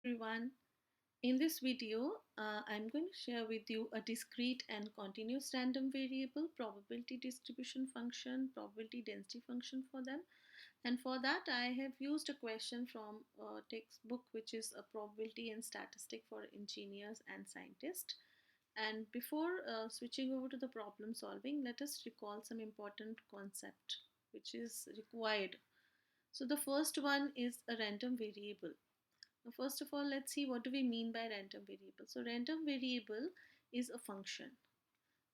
Everyone. In this video, I'm going to share with you a discrete and continuous random variable probability distribution function, probability density function for them. And for that, I have used a question from a textbook, which is a probability and statistic for engineers and scientists. And before switching over to the problem solving, let us recall some important concept which is required. So the first one is a random variable. Now, first of all, let's see what do we mean by random variable. So random variable is a function.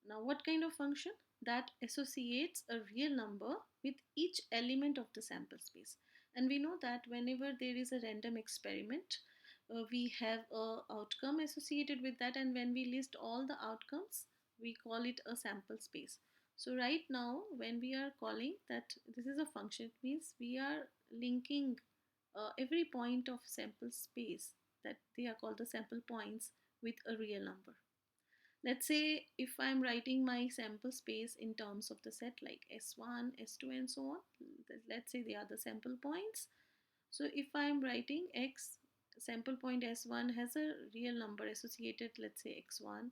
Now, what kind of function? That associates a real number with each element of the sample space. And we know that whenever there is a random experiment, we have a outcome associated with that, and when we list all the outcomes, we call it a sample space. So right now, when we are calling that this is a function, it means we are linking every point of sample space, that they are called the sample points, with a real number. Let's say if I'm writing my sample space in terms of the set like S1, S2 and so on, let's say they are the sample points. So if I'm writing X, sample point S1 has a real number associated, let's say X1,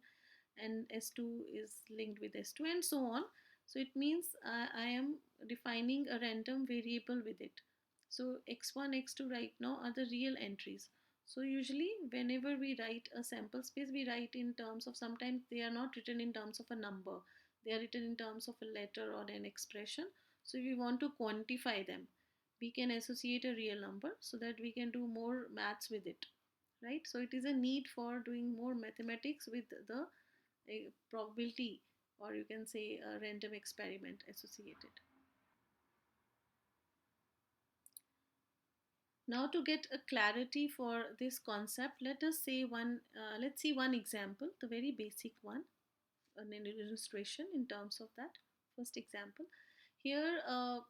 and S2 is linked with S2 and so on. So it means I am defining a random variable with it. So X1, X2 right now are the real entries. So usually whenever we write a sample space, we write in terms of, sometimes they are not written in terms of a number. They are written in terms of a letter or an expression. So if we want to quantify them, we can associate a real number so that we can do more maths with it, right? So it is a need for doing more mathematics with the probability, or you can say a random experiment associated. Now to get a clarity for this concept, let's see one example, the very basic one, an illustration in terms of that. First example, here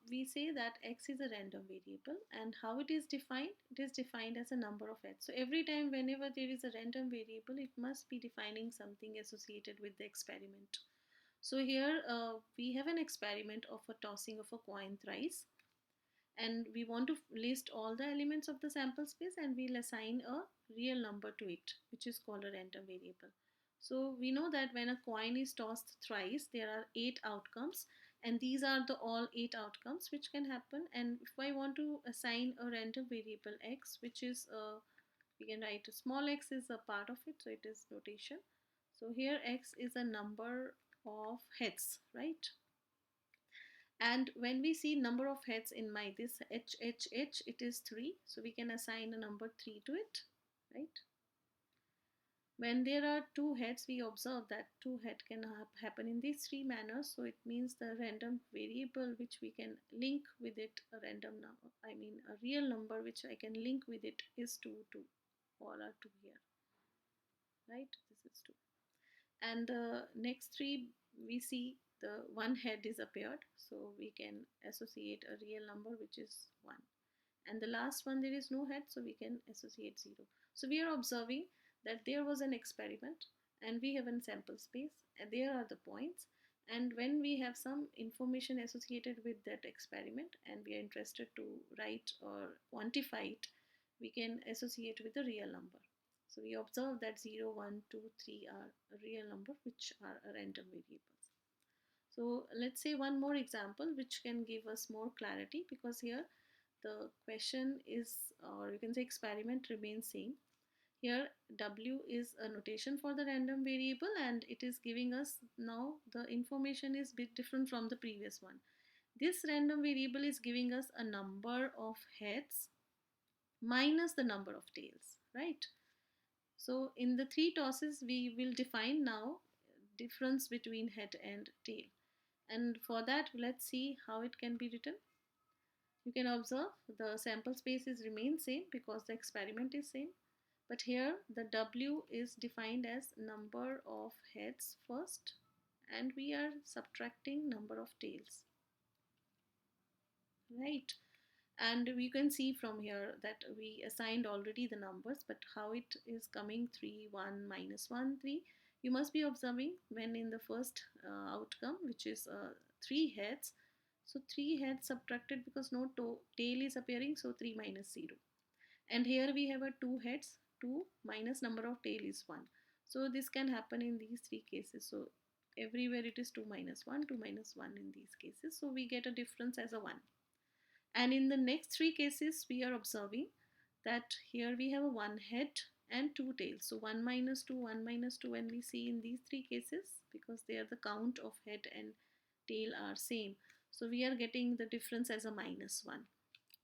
we say that x is a random variable, and how it is defined? It is defined as a number of heads. So every time whenever there is a random variable, it must be defining something associated with the experiment. So here we have an experiment of a tossing of a coin thrice, and we want to list all the elements of the sample space, and we'll assign a real number to it, which is called a random variable. So we know that when a coin is tossed thrice, there are 8 outcomes, and these are the all 8 outcomes which can happen. And if I want to assign a random variable x, which is we can write a small x is a part of it, so it is notation. So here x is a number of heads, right? And when we see number of heads in my this HHH, it is 3. So we can assign a number 3 to it, right? When there are 2 heads, we observe that 2 head can happen in these 3 manners. So it means the random variable which we can link with it, a random number, I mean a real number which I can link with it is 2, 2. All are 2 here, right? This is 2. And the next 3, we see the one head is appeared, so we can associate a real number which is 1. And the last one, there is no head, so we can associate 0. So we are observing that there was an experiment, and we have a sample space, and there are the points. And when we have some information associated with that experiment and we are interested to write or quantify it, we can associate with a real number. So we observe that 0, 1, 2, 3 are a real number which are random variables. So let's say one more example which can give us more clarity, because here the question is, or you can say experiment remains same. Here W is a notation for the random variable, and it is giving us now the information is bit different from the previous one. This random variable is giving us a number of heads minus the number of tails, right? So in the 3 tosses, we will define now difference between head and tail. And for that, let's see how it can be written. You can observe the sample space is remain same because the experiment is same. But here the W is defined as number of heads first, and we are subtracting number of tails, right? And we can see from here that we assigned already the numbers, but how it is coming 3, 1, minus 1, 3. You must be observing when in the first outcome, which is 3 heads. So 3 heads subtracted because no tail is appearing, so 3 minus 0. And here we have a 2 heads. 2 minus number of tail is 1. So this can happen in these three cases. So everywhere it is 2 minus 1, 2 minus 1 in these cases. So we get a difference as a 1. And in the next three cases, we are observing that here we have a one head and two tails. So 1 minus 2, 1 minus 2, when we see in these three cases, because they are the count of head and tail are same. So we are getting the difference as a minus 1.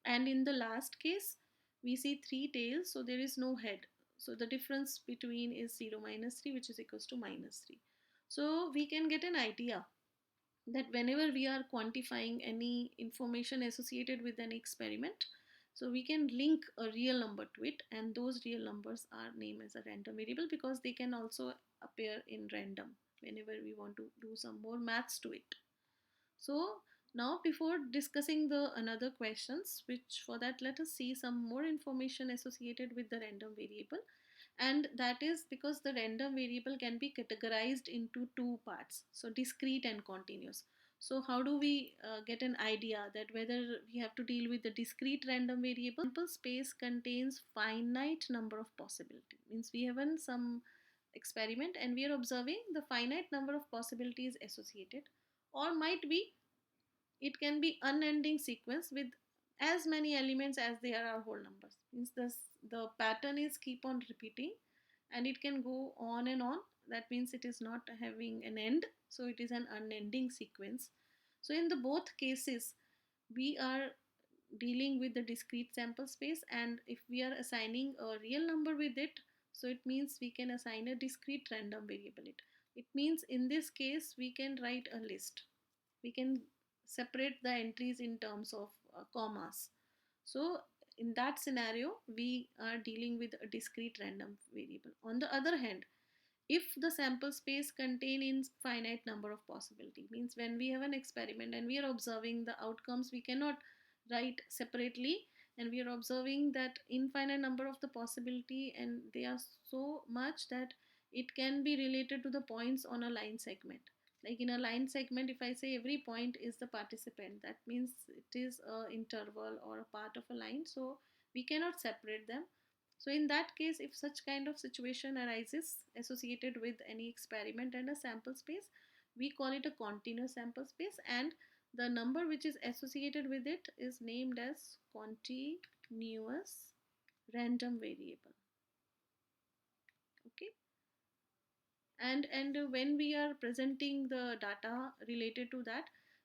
And in the last case, we see three tails, so there is no head. So the difference between is 0 minus 3, which is equals to minus 3. So we can get an idea that whenever we are quantifying any information associated with an experiment, so we can link a real number to it, and those real numbers are named as a random variable because they can also appear in random whenever we want to do some more maths to it. So now before discussing the another questions, which for that let us see some more information associated with the random variable, and that is because the random variable can be categorized into two parts, so discrete and continuous. So how do we get an idea that whether we have to deal with the discrete random variable? Sample space contains finite number of possibility, means we have some experiment and we are observing the finite number of possibilities associated, or might be it can be unending sequence with as many elements as there are whole numbers, means the pattern is keep on repeating and it can go on and on. That means it is not having an end, so it is an unending sequence. So in the both cases we are dealing with the discrete sample space, and if we are assigning a real number with it, so it means we can assign a discrete random variable. It means in this case we can write a list, we can separate the entries in terms of commas. So in that scenario we are dealing with a discrete random variable. On the other hand, if the sample space contain infinite number of possibility, means when we have an experiment and we are observing the outcomes, we cannot write separately, and we are observing that infinite number of the possibility and they are so much that it can be related to the points on a line segment. Like in a line segment, if I say every point is the participant, that means it is a interval or a part of a line, so we cannot separate them. So in that case, if such kind of situation arises associated with any experiment and a sample space, we call it a continuous sample space, and the number which is associated with it is named as continuous random variable. Okay. And when we are presenting the data related to that,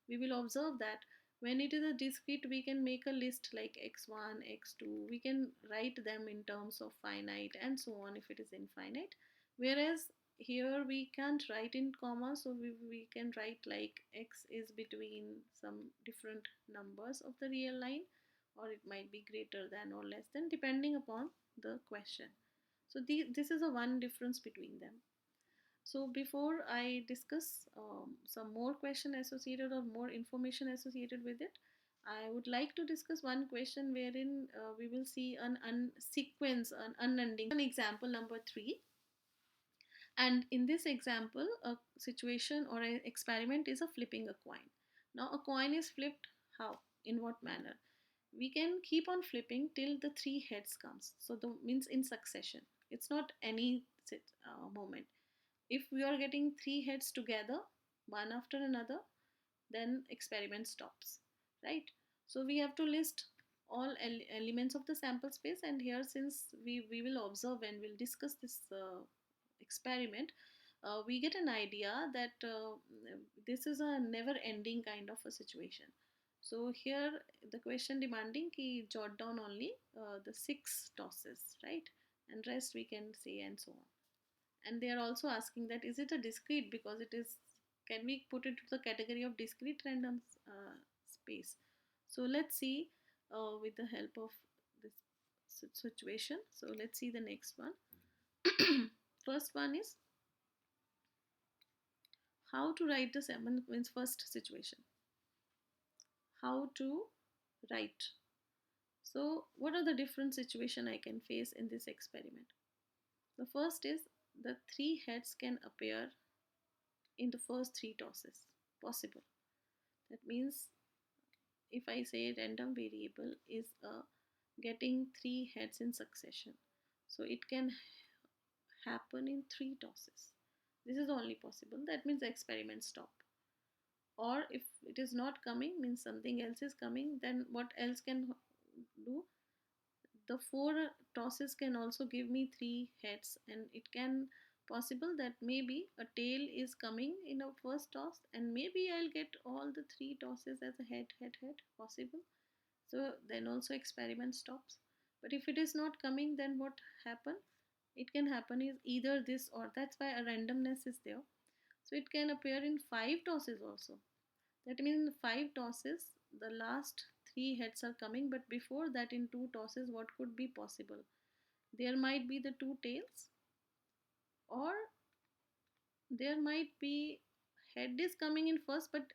we will observe that when it is a discrete, we can make a list like x1 x2, we can write them in terms of finite and so on if it is infinite, whereas here we can't write in comma, so we can write like x is between some different numbers of the real line, or it might be greater than or less than depending upon the question. So this is a one difference between them. So before I discuss some more question associated or more information associated with it, I would like to discuss one question wherein we will see an sequence, an unending. An example number 3. And in this example, a situation or an experiment is a flipping a coin. Now a coin is flipped how? In what manner? We can keep on flipping till the three heads comes. So the means in succession. It's not any moment. If we are getting three heads together, one after another, then experiment stops, right? So we have to list all elements of the sample space, and here since we will observe and we'll discuss this experiment, we get an idea that this is a never ending kind of a situation. So here the question demanding ki jot down only the 6 tosses, right? And rest we can say and so on. And they are also asking that is it a discrete, because it is, can we put it to the category of discrete random space? So let's see with the help of this situation. So let's see the next one. First one is how to write the seven, means first situation, how to write. So what are the different situation I can face in this experiment? The first is the three heads can appear in the first three tosses possible. That means if I say random variable is getting three heads in succession, So it can happen in 3 tosses. This is only possible. That means the experiment stop. Or if it is not coming, means something else is coming, then what else can do? The 4 tosses can also give me 3 heads, and it can possible that maybe a tail is coming in a first toss, and maybe I'll get all the 3 tosses as a head possible. So then also experiment stops. But if it is not coming, then what happen? It can happen is either this or that's why a randomness is there. So it can appear in 5 tosses also. That means in 5 tosses, the last 3 heads are coming, but before that, in 2 tosses, what could be possible? There might be the 2 tails, or there might be head is coming in first, but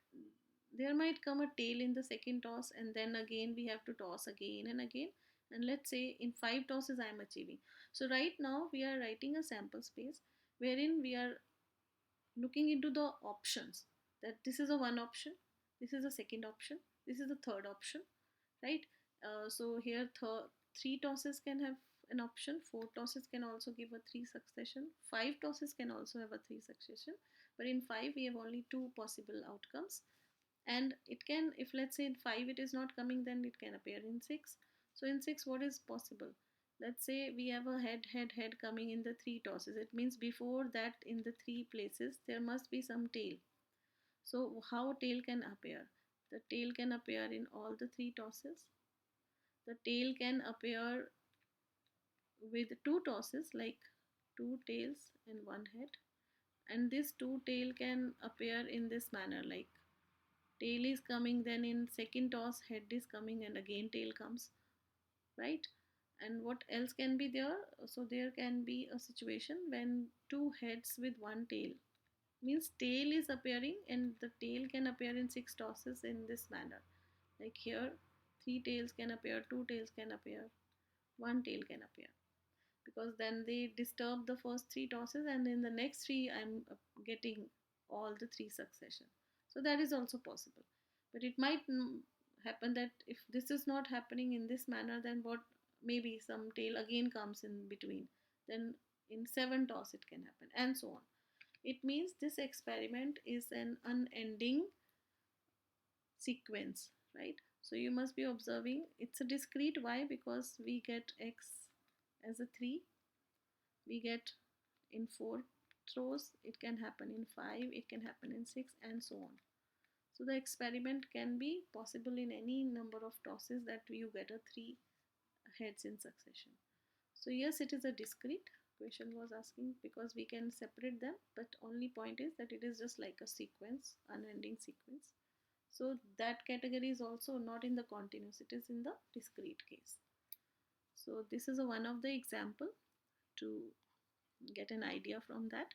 there might come a tail in the second toss, and then again we have to toss again and again. And let's say in 5 tosses I am achieving. So right now we are writing a sample space wherein we are looking into the options, that this is a one option, this is a second option, this is the third option, right? So here 3 tosses can have an option, 4 tosses can also give a 3 succession, 5 tosses can also have a 3 succession, but in 5 we have only 2 possible outcomes. And it can, if let's say in 5 it is not coming, then it can appear in 6. So in 6 what is possible? Let's say we have a head coming in the 3 tosses. It means before that, in the 3 places there must be some tail. So how tail can appear? The tail can appear in all the 3 tosses. The tail can appear with 2 tosses, like 2 tails and 1 head. And this 2 tail can appear in this manner, like tail is coming, then in second toss head is coming, and again tail comes, right? And what else can be there? So there can be a situation when 2 heads with 1 tail, means tail is appearing, and the tail can appear in 6 tosses in this manner. Like here, 3 tails can appear, 2 tails can appear, 1 tail can appear, because then they disturb the first 3 tosses, and in the next three I'm getting all the 3 succession. So that is also possible. But it might happen that if this is not happening in this manner, then what, maybe some tail again comes in between, then in 7 toss it can happen, and so on. It means this experiment is an unending sequence, right? So you must be observing. It's a discrete. Why? Because we get x as a 3, we get in 4 throws, it can happen in 5, it can happen in 6, and so on. So the experiment can be possible in any number of tosses that you get a 3 heads in succession. So yes, it is a discrete. Question was asking because we can separate them, but only point is that it is just like a sequence, unending sequence. So that category is also not in the continuous, it is in the discrete case. So this is a one of the example to get an idea from that.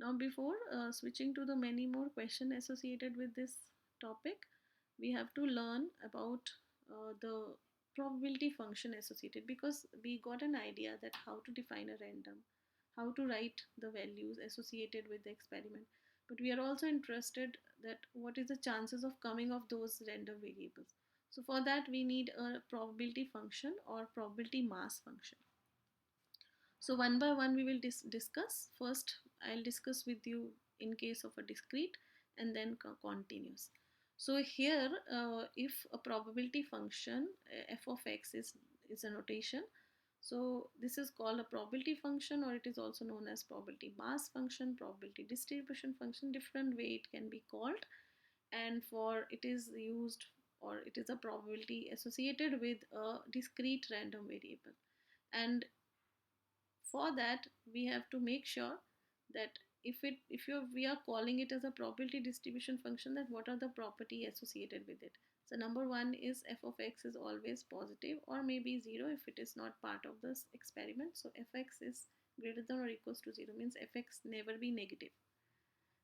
Now before switching to the many more questions associated with this topic, we have to learn about the probability function associated, because we got an idea that how to define a random, how to write the values associated with the experiment, but we are also interested that what is the chances of coming of those random variables. So for that we need a probability function or probability mass function. So one by one we will discuss. First I'll discuss with you in case of a discrete, and then continuous. So here if a probability function f of x is a notation, so this is called a probability function, or it is also known as probability mass function, probability distribution function, different way it can be called. And for it is used, or it is a probability associated with a discrete random variable. And for that we have to make sure that if we are calling it as a probability distribution function, that what are the property associated with it. So number one is f of x is always positive, or maybe 0 if it is not part of this experiment. So fx is greater than or equals to 0, means fx never be negative.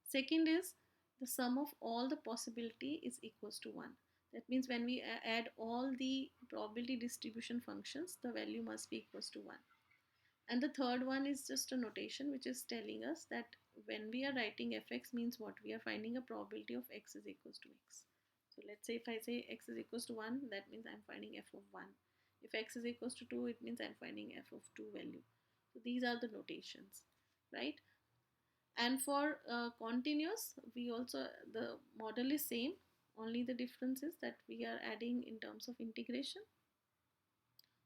Second is the sum of all the possibility is equals to 1. That means when we add all the probability distribution functions, the value must be equals to 1. And the third one is just a notation which is telling us that when we are writing fx, means what, we are finding a probability of x is equals to x. So let's say if I say x is equals to 1, that means I'm finding f of 1. If x is equals to 2, it means I'm finding f of 2 value. So these are the notations, right? And for continuous, we also, the model is same, only the difference is that we are adding in terms of integration.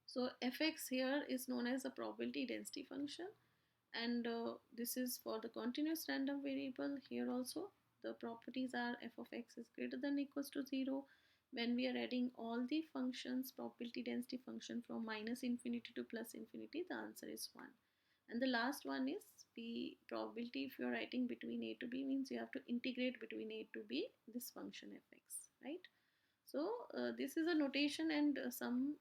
So fx here is known as a probability density function, and this is for the continuous random variable. Here also the properties are f of x is greater than or equals to 0. When we are adding all the functions, probability density function, from minus infinity to plus infinity, the answer is 1. And the last one is p probability. If you are writing between a to b, means you have to integrate between a to b this function fx, right? So this is a notation, and some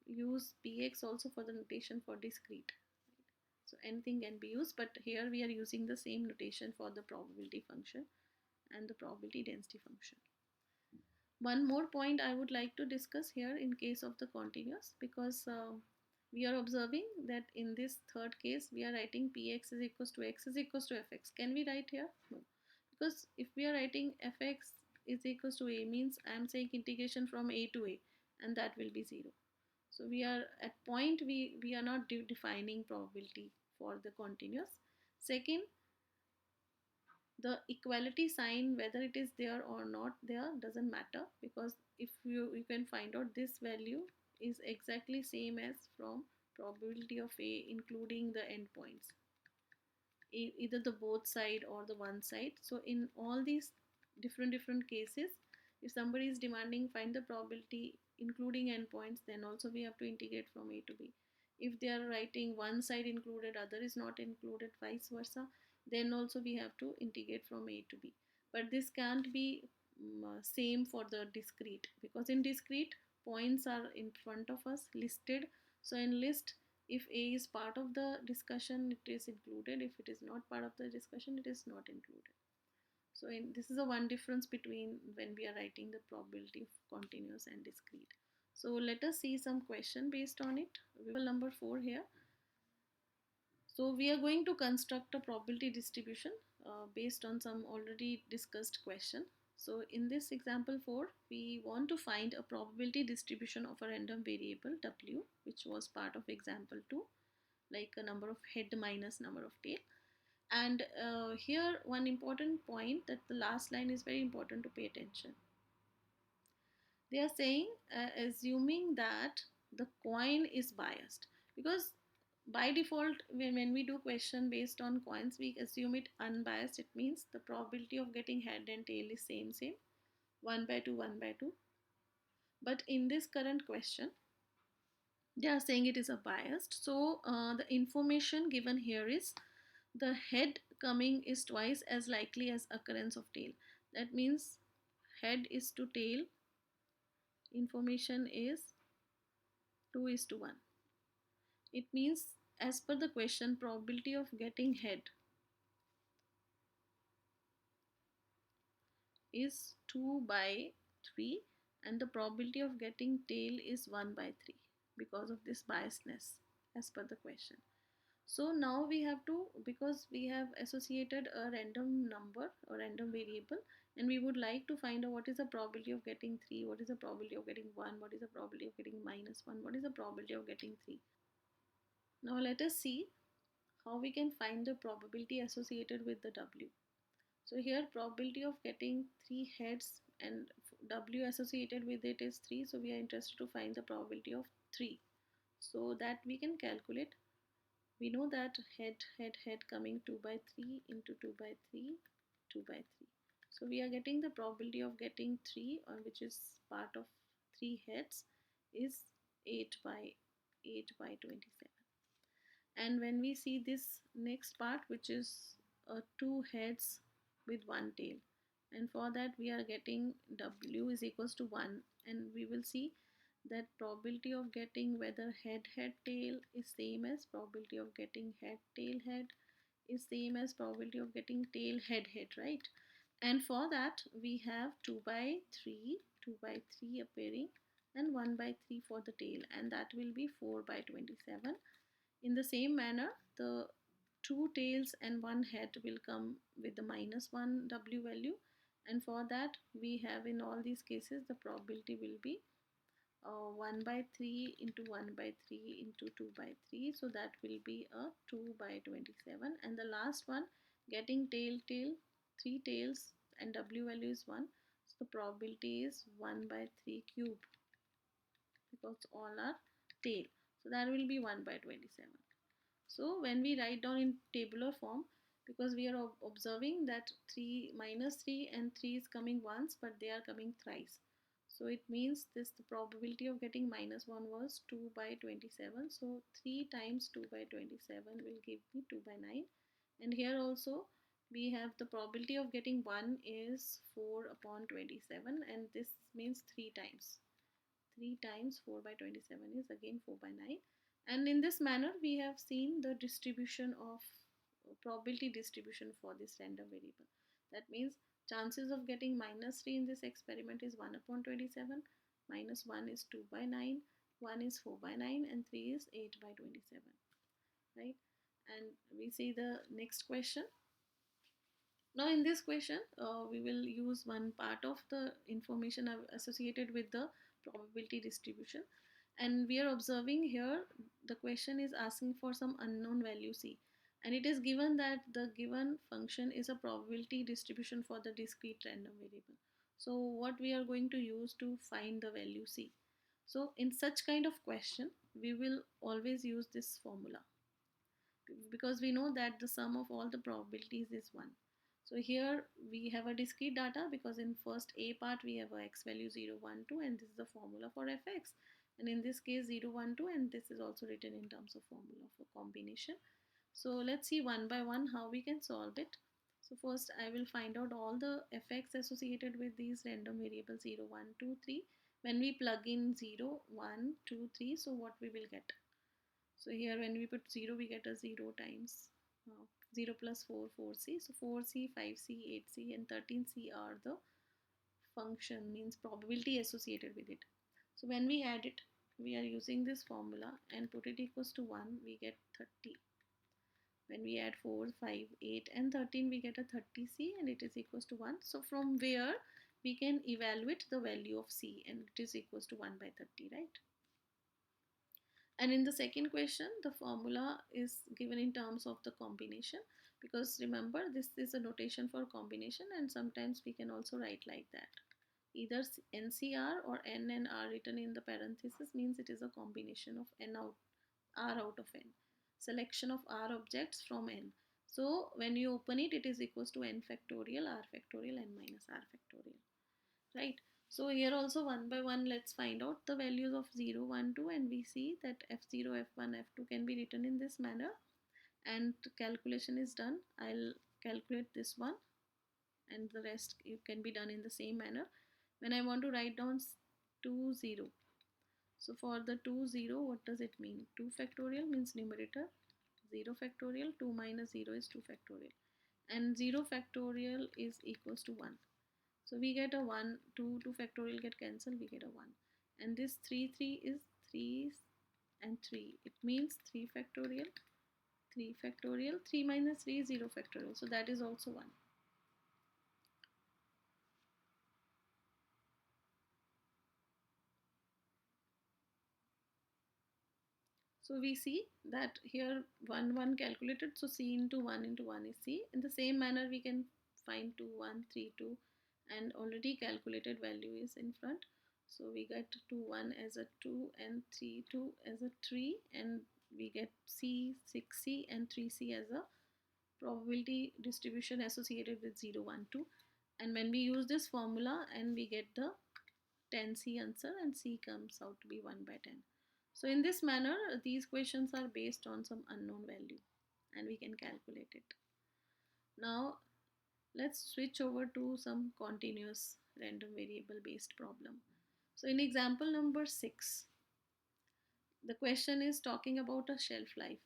use px also for the notation for discrete. So anything can be used, but here we are using the same notation for the probability function and the probability density function. One more point I would like to discuss here in case of the continuous, because we are observing that in this third case we are writing px is equals to x is equals to fx. Can we write here? No, because if we are writing fx is equals to a, means I am saying integration from a to a, and that will be 0. So we are at point, we are not defining probability for the continuous. Second, the equality sign, whether it is there or not there, doesn't matter, because if you can find out this value is exactly same as from probability of a including the endpoints, either the both side or the one side. So in all these different cases, if somebody is demanding find the probability including endpoints, then also we have to integrate from a to b. If they are writing one side included, other is not included, vice versa, then also we have to integrate from a to b. But this can't be same for the discrete, because in discrete points are in front of us listed. So in list, if a is part of the discussion, it is included. If it is not part of the discussion, it is not included. So this is a one difference between when we are writing the probability of continuous and discrete. So let us see some question based on it. We will number 4 here. So we are going to construct a probability distribution based on some already discussed question. So in this example 4, we want to find a probability distribution of a random variable w, which was part of example 2, like a number of head minus number of tail. And here one important point, that the last line is very important to pay attention. They are saying assuming that the coin is biased, because by default when we do question based on coins, we assume it unbiased. It means the probability of getting head and tail is same 1 by 2 1 by 2. But in this current question they are saying it is a biased. So the information given here is the head coming is twice as likely as occurrence of tail. That means head is to tail, information is 2 is to 1. It means as per the question, probability of getting head is 2 by 3, and the probability of getting tail is 1 by 3 because of this biasness as per the question. So now we have to, because we have associated a random number or random variable, and we would like to find out what is the probability of getting 3, what is the probability of getting 1, what is the probability of getting minus 1, what is the probability of getting 3. Now let us see how we can find the probability associated with the W. So here probability of getting 3 heads and W associated with it is 3. So we are interested to find the probability of 3. So that we can calculate. We know that head coming 2 by 3 into 2 by 3, 2 by 3. So we are getting the probability of getting 3, which is part of 3 heads, is 8 by 27. And when we see this next part, which is 2 heads with 1 tail, and for that we are getting W is equals to 1, and we will see that probability of getting whether head tail is same as probability of getting head tail head is same as probability of getting tail head, right? And for that we have 2 by 3 appearing, and 1 by 3 for the tail, and that will be 4 by 27. In the same manner, the 2 tails and 1 head will come with the minus 1 W value, and for that we have in all these cases the probability will be 1 by 3 into 1 by 3 into 2 by 3, so that will be a 2 by 27. And the last one, getting tail, 3 tails, and w value is 1, so the probability is 1 by 3 cube, because all are tail, so that will be 1 by 27. So when we write down in tabular form, because we are observing that 3 minus 3 and 3 is coming once, but they are coming thrice. So it means this, the probability of getting minus 1 was 2 by 27. So 3 times 2 by 27 will give me 2 by 9. And here also we have the probability of getting 1 is 4 upon 27, and this means 3 times. 3 times 4 by 27 is again 4 by 9. And in this manner we have seen the distribution of probability distribution for this random variable. That means chances of getting minus 3 in this experiment is 1 upon 27, minus 1 is 2 by 9, 1 is 4 by 9, and 3 is 8 by 27, right? And we see the next question. Now in this question, we will use one part of the information associated with the probability distribution. And we are observing here, the question is asking for some unknown value c. And it is given that the given function is a probability distribution for the discrete random variable. So what we are going to use to find the value c? So in such kind of question, we will always use this formula, because we know that the sum of all the probabilities is 1. So here we have a discrete data, because in first a part we have a x value 0, 1, 2, and this is the formula for fx. And in this case 0, 1, 2, and this is also written in terms of formula for combination. So let's see one by one how we can solve it. So first I will find out all the fx associated with these random variables 0, 1, 2, 3. When we plug in 0, 1, 2, 3, so what we will get? So here when we put 0, we get a 0 times 0 plus 4, 4c. So 4c, 5c, 8c, and 13c are the function, means probability associated with it. So when we add it, we are using this formula and put it equals to 1, we get 30. When we add 4, 5, 8, and 13, we get a 30c, and it is equals to 1. So from where we can evaluate the value of c, and it is equals to 1 by 30, right? And in the second question, the formula is given in terms of the combination, because remember this is a notation for combination, and sometimes we can also write like that. Either NCR or N and R written in the parenthesis means it is a combination of N out, R out of N. Selection of R objects from N. So when you open it, it is equals to N factorial, R factorial, N minus R factorial, right? So here also one by one, let's find out the values of 0, 1, 2, and we see that f0, f1, f2 can be written in this manner, and calculation is done. I'll calculate this one, and the rest it can be done in the same manner. When I want to write down 2, 0, so for the 2, 0, what does it mean? 2 factorial means numerator, 0 factorial, 2 minus 0 is 2 factorial, and 0 factorial is equals to 1. So we get a 1, 2, 2 factorial get cancelled, we get a 1. And this 3, 3 is 3 and 3. It means 3 factorial, 3 factorial, 3 minus 3 is 0 factorial. So that is also 1. So we see that here 1, 1 calculated. So C into 1 is C. In the same manner we can find 2, 1, 3, 2, and already calculated value is in front. So we get 2, 1 as a 2 and 3, 2 as a 3, and we get C, 6C, and 3C as a probability distribution associated with 0, 1, 2. And when we use this formula, and we get the 10C answer, and C comes out to be 1 by 10. So in this manner, these questions are based on some unknown value, and we can calculate it. Now let's switch over to some continuous random variable based problem. So in example number 6, the question is talking about a shelf life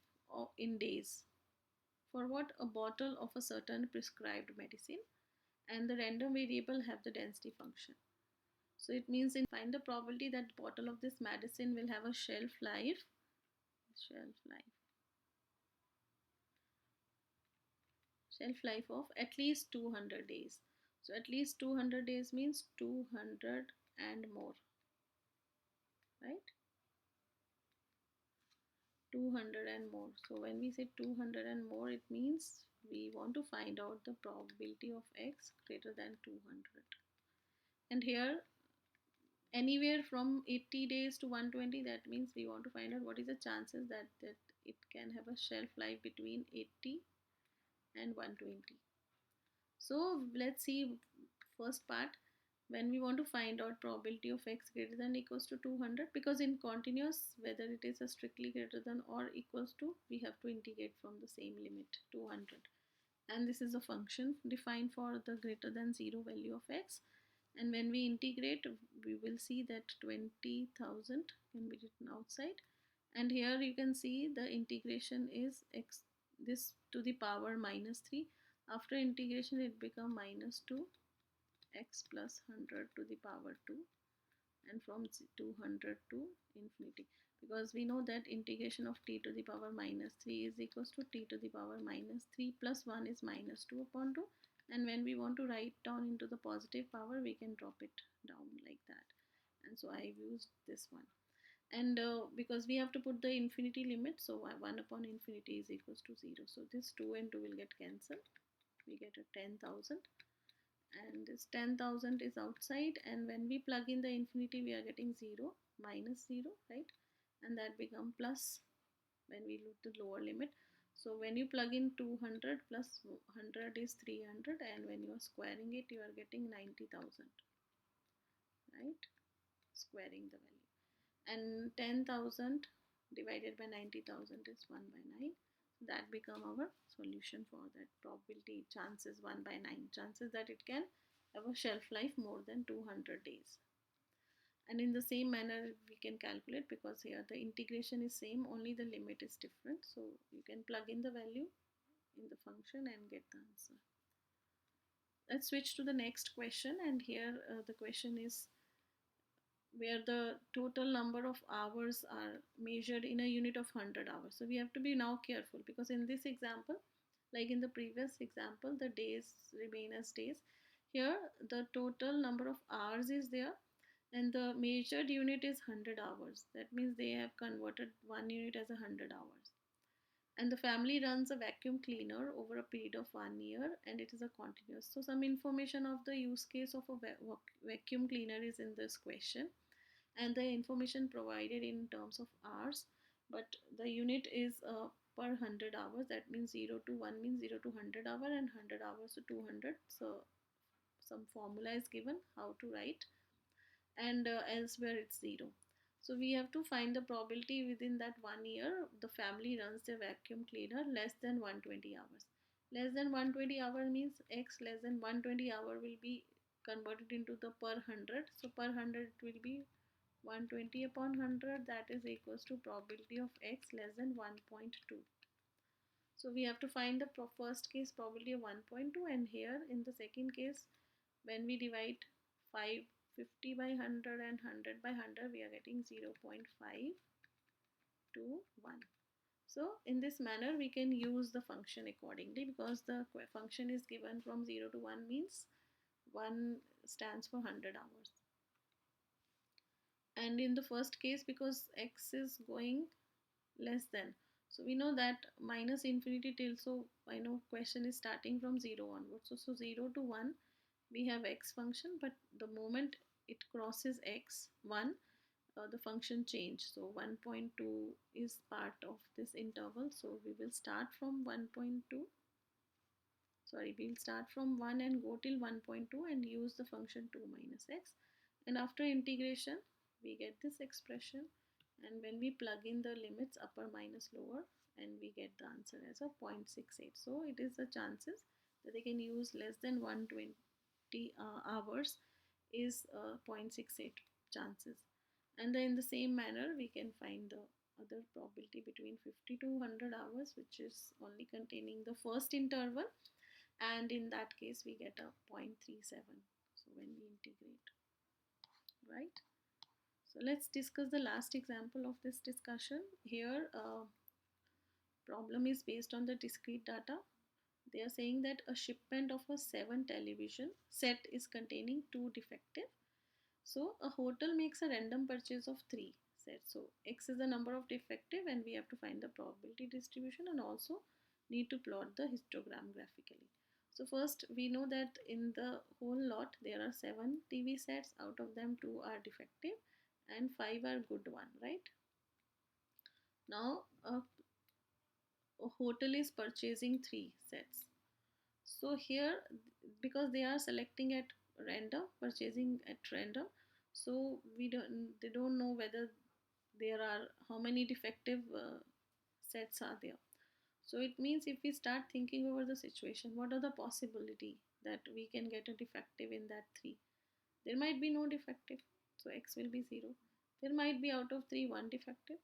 in days. For what? A bottle of a certain prescribed medicine, and the random variable have the density function. So it means in find the probability that bottle of this medicine will have a shelf life of at least 200 days. So at least 200 days means 200 and more. right? 200 and more. So when we say 200 and more, it means we want to find out the probability of x greater than 200. And here, anywhere from 80 days to 120, that means we want to find out what is the chances that it can have a shelf life between 80 and 120. So let's see first part, when we want to find out probability of x greater than equals to 200, because in continuous, whether it is a strictly greater than or equals to, we have to integrate from the same limit 200, and this is a function defined for the greater than 0 value of x. And when we integrate, we will see that 20,000 can be written outside, and here you can see the integration is x this to the power minus 3. After integration it become minus 2 x plus 100 to the power 2, and from 200 to infinity, because we know that integration of t to the power minus 3 is equals to t to the power minus 3 plus 1 is minus 2 upon 2, and when we want to write down into the positive power, we can drop it down like that. And so I used this one, and because we have to put the infinity limit, so 1 upon infinity is equals to 0, so this 2 and 2 will get cancelled, we get a 10,000, and this 10,000 is outside, and when we plug in the infinity we are getting 0 minus 0, right? And that become plus when we look the lower limit. So when you plug in 200 plus 100 is 300, and when you are squaring it you are getting 90,000, right? Squaring the value, and 10,000 divided by 90,000 is 1 by 9. That become our solution for that probability, chances 1 by 9, chances that it can have a shelf life more than 200 days. And in the same manner we can calculate, because here the integration is same, only the limit is different, so you can plug in the value in the function and get the answer. Let's switch to the next question, and here the question is where the total number of hours are measured in a unit of 100 hours. So we have to be now careful, because in this example, like in the previous example, the days remain as days. Here the total number of hours is there, and the measured unit is 100 hours. That means they have converted one unit as 100 hours. And the family runs a vacuum cleaner over a period of 1 year, and it is a continuous. So some information of the use case of a vacuum cleaner is in this question, and the information provided in terms of hours, but the unit is per 100 hours. That means 0 to 1 means 0 to 100 hour, and 100 hours to 200. So some formula is given how to write, and elsewhere it's 0. So we have to find the probability within that 1 year the family runs the vacuum cleaner less than 120 hours. Less than 120 hour means x less than 120 hour will be converted into the per 100. So per 100 it will be 120 upon 100, that is equals to probability of x less than 1.2. So we have to find the first case probability of 1.2, and here in the second case when we divide 550 by 100 and 100 by 100, we are getting 0.5 to 1. So in this manner we can use the function accordingly, because the function is given from 0 to 1 means 1 stands for 100 hours. And in the first case, because x is going less than, so we know that minus infinity till, so I know question is starting from 0 onwards. So 0 to 1 we have x function, but the moment it crosses x 1, the function change. So 1.2 is part of this interval, so we will start from 1.2, sorry, we'll start from 1 and go till 1.2 and use the function 2 minus x, and after integration we get this expression, and when we plug in the limits upper minus lower, and we get the answer as a 0.68. So it is the chances that they can use less than 120 hours is 0.68 chances. And then in the same manner we can find the other probability between 50 to 100 hours, which is only containing the first interval, and in that case we get a 0.37. So when we integrate, right? So let's discuss the last example of this discussion. Here problem is based on the discrete data. They are saying that a shipment of a 7 television set is containing 2 defective. So a hotel makes a random purchase of 3. set. So x is the number of defective and we have to find the probability distribution and also need to plot the histogram graphically. So first we know that in the whole lot there are 7 TV sets, out of them 2 are defective and 5 are good one, right? Now a hotel is purchasing 3 sets. So here, because they are selecting at random, purchasing at random, so they don't know whether there are how many defective sets are there. So it means if we start thinking over the situation, what are the possibility that we can get a defective in that 3? There might be no defective, so x will be 0. There might be out of 3 one defective,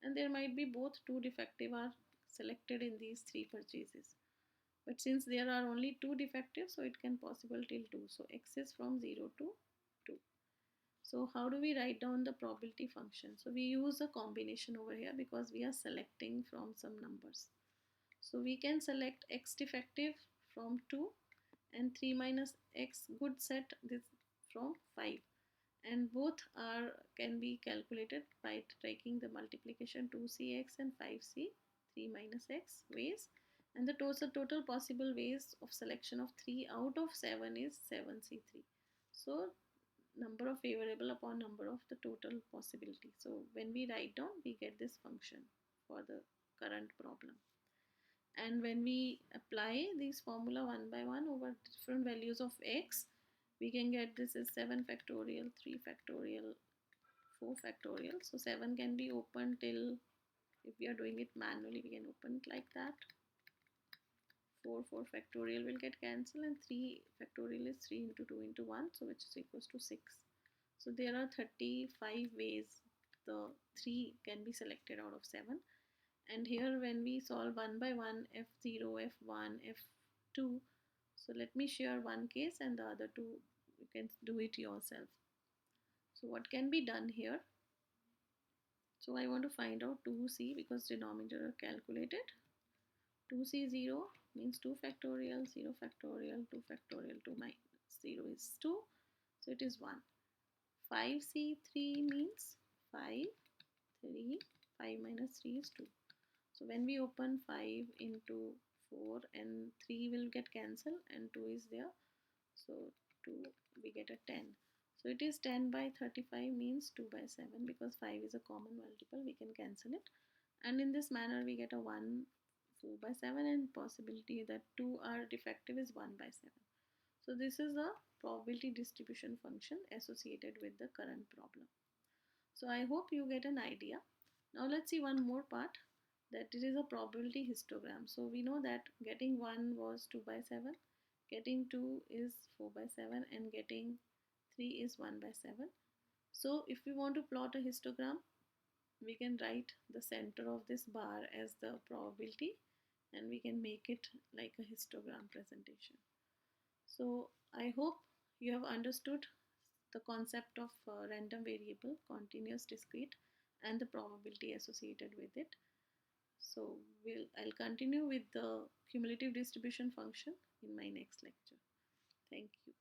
and there might be both 2 defective are selected in these 3 purchases. But since there are only 2 defective, so it can possible till 2. So x is from 0 to 2. So how do we write down the probability function? So we use a combination over here because we are selecting from some numbers. So we can select x defective from 2 and 3 minus x good set this from 5, and both are can be calculated by taking the multiplication 2cx and 5c 3 minus x ways, and the total possible ways of selection of 3 out of 7 is 7c3. So number of favorable upon number of the total possibility. So when we write down we get this function for the current problem, and when we apply these formula one by one over different values of x, we can get this is 7 factorial, 3 factorial, 4 factorial. So 7 can be opened till, if we are doing it manually, we can open it like that. 4 factorial will get cancelled, and 3 factorial is 3 into 2 into 1, so which is equals to 6. So there are 35 ways the 3 can be selected out of 7. And here when we solve one by one, f0, f1, f2, so let me share one case and the other two you can do it yourself. So what can be done here? So I want to find out 2c because denominator are calculated. 2c 0 means 2 factorial, 0 factorial, 2 factorial, 2 minus 0 is 2, so it is 1. 5c 3 means 5, 3, 5 minus 3 is 2. So when we open 5 into 4 and 3 will get cancelled and 2 is there. So 2 we get a 10. So it is 10 by 35 means 2 by 7 because 5 is a common multiple, we can cancel it. And in this manner we get a 1 4 by 7 and possibility that 2 are defective is 1 by 7. So this is the probability distribution function associated with the current problem. So I hope you get an idea. Now let's see one more part, that it is a probability histogram. So we know that getting 1 was 2 by 7, getting 2 is 4 by 7 and getting 3 is 1 by 7. So if we want to plot a histogram, we can write the center of this bar as the probability and we can make it like a histogram presentation. So I hope you have understood the concept of random variable, continuous, discrete, and the probability associated with it. So I'll continue with the cumulative distribution function in my next lecture. Thank you.